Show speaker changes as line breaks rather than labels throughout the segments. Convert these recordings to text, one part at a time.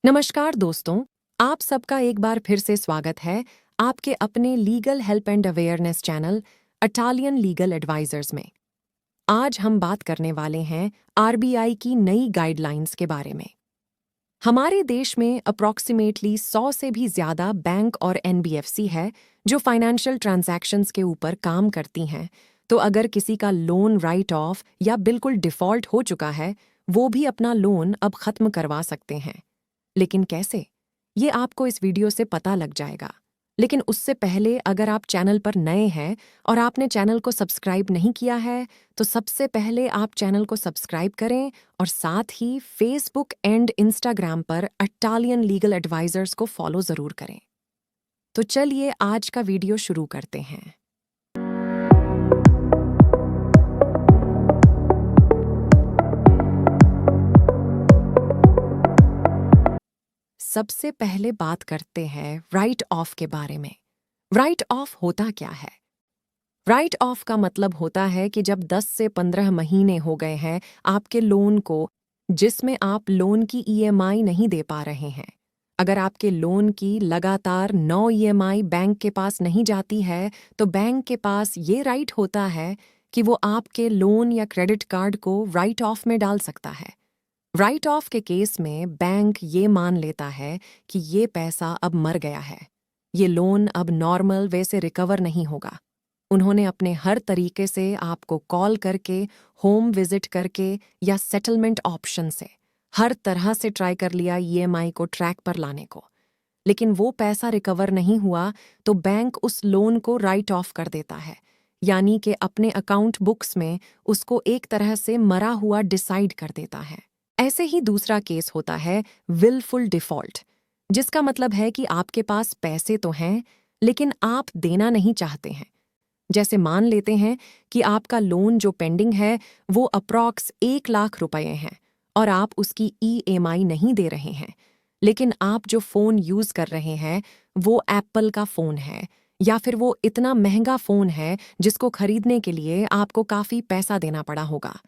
नमस्कार दोस्तों, आप सबका एक बार फिर से स्वागत है आपके अपने legal help and awareness channel Italian legal advisors में। आज हम बात करने वाले हैं आरबीआई की नई गाइडलाइंस के बारे में। हमारे देश में अप्रॉक्सीमेटली 100 से भी ज़्यादा बैंक और एनबीएफसी है जो फाइनेंशियल ट्रांजैक्शंस के ऊपर काम करती हैं। तो अगर किसी का लोन राइट ऑफ या बिल्कुल डिफ़ॉल्ट हो चुका है, वो भी अपना लोन अब ख़त्म करवा सकते हैं। लेकिन कैसे? ये आपको इस वीडियो से पता लग जाएगा। लेकिन उससे पहले अगर आप चैनल पर नए हैं और आपने चैनल को सब्सक्राइब नहीं किया है, तो सबसे पहले आप चैनल को सब्सक्राइब करें और साथ ही फेसबुक एंड इंस्टाग्राम पर इटालियन लीगल एडवाइजर्स को फॉलो ज़रूर करें। तो चलिए आज का वीडियो शुरू करते हैं। सबसे पहले बात करते हैं राइट ऑफ के बारे में। राइट ऑफ होता क्या है? राइट ऑफ का मतलब होता है कि जब 10 से 15 महीने हो गए हैं आपके लोन को, जिसमें आप लोन की ईएमआई नहीं दे पा रहे हैं। अगर आपके लोन की लगातार 9 ईएमआई बैंक के पास नहीं जाती है, तो बैंक के पास ये राइट होता है कि वो आपके लोन या क्रेडिट कार्ड को राइट ऑफ में डाल सकता है। राइट ऑफ के केस में बैंक ये मान लेता है कि ये पैसा अब मर गया है, ये लोन अब नॉर्मल वे से रिकवर नहीं होगा। उन्होंने अपने हर तरीके से आपको कॉल करके, होम विजिट करके या सेटलमेंट ऑप्शन से हर तरह से ट्राई कर लिया ईएमआई को ट्रैक पर लाने को। लेकिन वो पैसा रिकवर नहीं हुआ तो बैंक उस लोन को राइट ऑफ कर देता है, यानी कि अपने अकाउंट बुक्स में उसको एक तरह से मरा हुआ डिसाइड कर देता है। ऐसे ही दूसरा केस होता है विलफुल डिफॉल्ट, जिसका मतलब है कि आपके पास पैसे तो हैं लेकिन आप देना नहीं चाहते हैं। जैसे मान लेते हैं कि आपका लोन जो पेंडिंग है वो अप्रॉक्स 1 लाख रुपए हैं और आप उसकी ईएमआई नहीं दे रहे हैं। लेकिन आप जो फ़ोन यूज़ कर रहे हैं वो एप्पल का फ़ोन है, या फिर वो इतना महंगा फ़ोन है जिसको खरीदने के लिए आपको काफ़ी पैसा देना पड़ा होगा।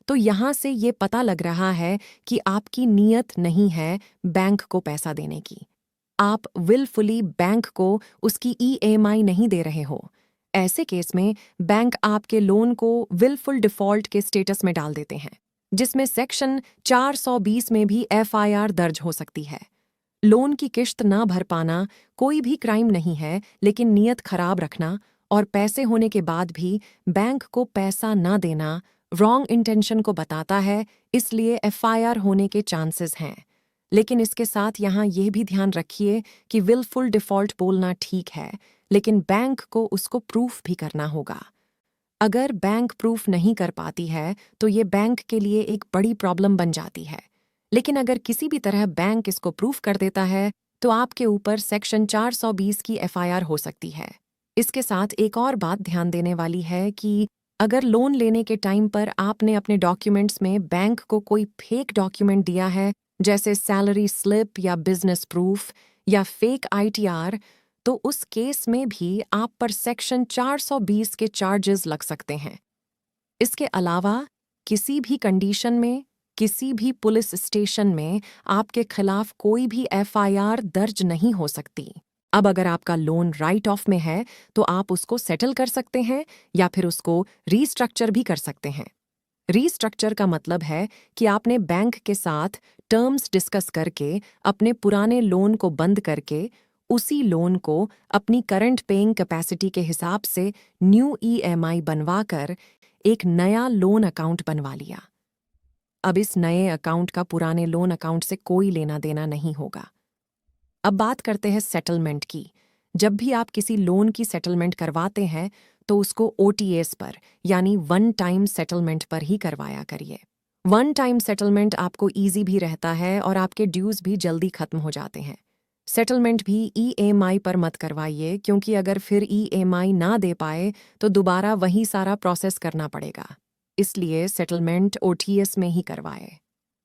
तो यहाँ से ये पता लग रहा है कि आपकी नीयत नहीं है बैंक को पैसा देने की। आप विलफुली बैंक को उसकी ईएमआई नहीं दे रहे हो। ऐसे केस में बैंक आपके लोन को विलफुल डिफॉल्ट के स्टेटस में डाल देते हैं, जिसमें सेक्शन 420 में भी एफआईआर दर्ज हो सकती है। लोन की किश्त ना भर पाना कोई भी क्राइम नहीं है, लेकिन नीयत खराब रखना और पैसे होने के बाद भी बैंक को पैसा ना देना रॉन्ग इंटेंशन को बताता है, इसलिए एफआईआर होने के चांसेस हैं। लेकिन इसके साथ यहाँ ये भी ध्यान रखिए कि विलफुल डिफॉल्ट बोलना ठीक है, लेकिन बैंक को उसको प्रूफ भी करना होगा। अगर बैंक प्रूफ नहीं कर पाती है तो ये बैंक के लिए एक बड़ी प्रॉब्लम बन जाती है। लेकिन अगर किसी भी तरह बैंक इसको प्रूफ कर देता है तो आपके ऊपर सेक्शन 420 की एफआईआर हो सकती है। इसके साथ एक और बात ध्यान देने वाली है कि अगर लोन लेने के टाइम पर आपने अपने डॉक्यूमेंट्स में बैंक को कोई फेक डॉक्यूमेंट दिया है, जैसे सैलरी स्लिप या बिजनेस प्रूफ या फेक आईटीआर, तो उस केस में भी आप पर सेक्शन 420 के चार्जेस लग सकते हैं। इसके अलावा किसी भी कंडीशन में, किसी भी पुलिस स्टेशन में आपके खिलाफ कोई भी एफआईआर दर्ज नहीं हो सकती। अब अगर आपका लोन राइट ऑफ में है तो आप उसको सेटल कर सकते हैं या फिर उसको रीस्ट्रक्चर भी कर सकते हैं। रीस्ट्रक्चर का मतलब है कि आपने बैंक के साथ टर्म्स डिस्कस करके अपने पुराने लोन को बंद करके उसी लोन को अपनी करंट पेइंग कैपेसिटी के हिसाब से न्यू ईएमआई बनवाकर एक नया लोन अकाउंट बनवा लिया। अब इस नए अकाउंट का पुराने लोन अकाउंट से कोई लेना देना नहीं होगा। अब बात करते हैं सेटलमेंट की। जब भी आप किसी लोन की सेटलमेंट करवाते हैं तो उसको ओटीएस पर, यानी वन टाइम सेटलमेंट पर ही करवाया करिए। वन टाइम सेटलमेंट आपको इजी भी रहता है और आपके ड्यूज भी जल्दी खत्म हो जाते हैं। सेटलमेंट भी ईएमआई पर मत करवाइए, क्योंकि अगर फिर ईएमआई ना दे पाए तो दोबारा वही सारा प्रोसेस करना पड़ेगा। इसलिए सेटलमेंट ओटीएस में ही करवाए।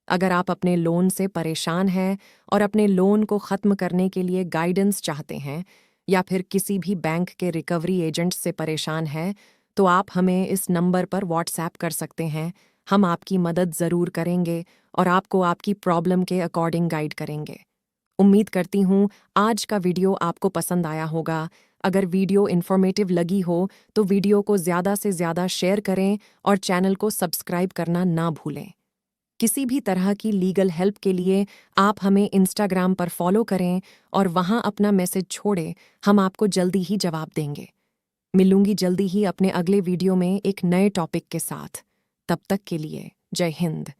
अगर आप अपने लोन से परेशान हैं और अपने लोन को ख़त्म करने के लिए गाइडेंस चाहते हैं या फिर किसी भी बैंक के रिकवरी एजेंट से परेशान हैं, तो आप हमें इस नंबर पर व्हाट्सएप कर सकते हैं। हम आपकी मदद ज़रूर करेंगे और आपको आपकी प्रॉब्लम के अकॉर्डिंग गाइड करेंगे। उम्मीद करती हूँ आज का वीडियो आपको पसंद आया होगा। अगर वीडियो इन्फॉर्मेटिव लगी हो तो वीडियो को ज़्यादा से ज़्यादा शेयर करें और चैनल को सब्सक्राइब करना ना भूलें। किसी भी तरह की लीगल हेल्प के लिए आप हमें इंस्टाग्राम पर फॉलो करें और वहाँ अपना मैसेज छोड़ें, हम आपको जल्दी ही जवाब देंगे। मिलूंगी जल्दी ही अपने अगले वीडियो में एक नए टॉपिक के साथ। तब तक के लिए जय हिंद।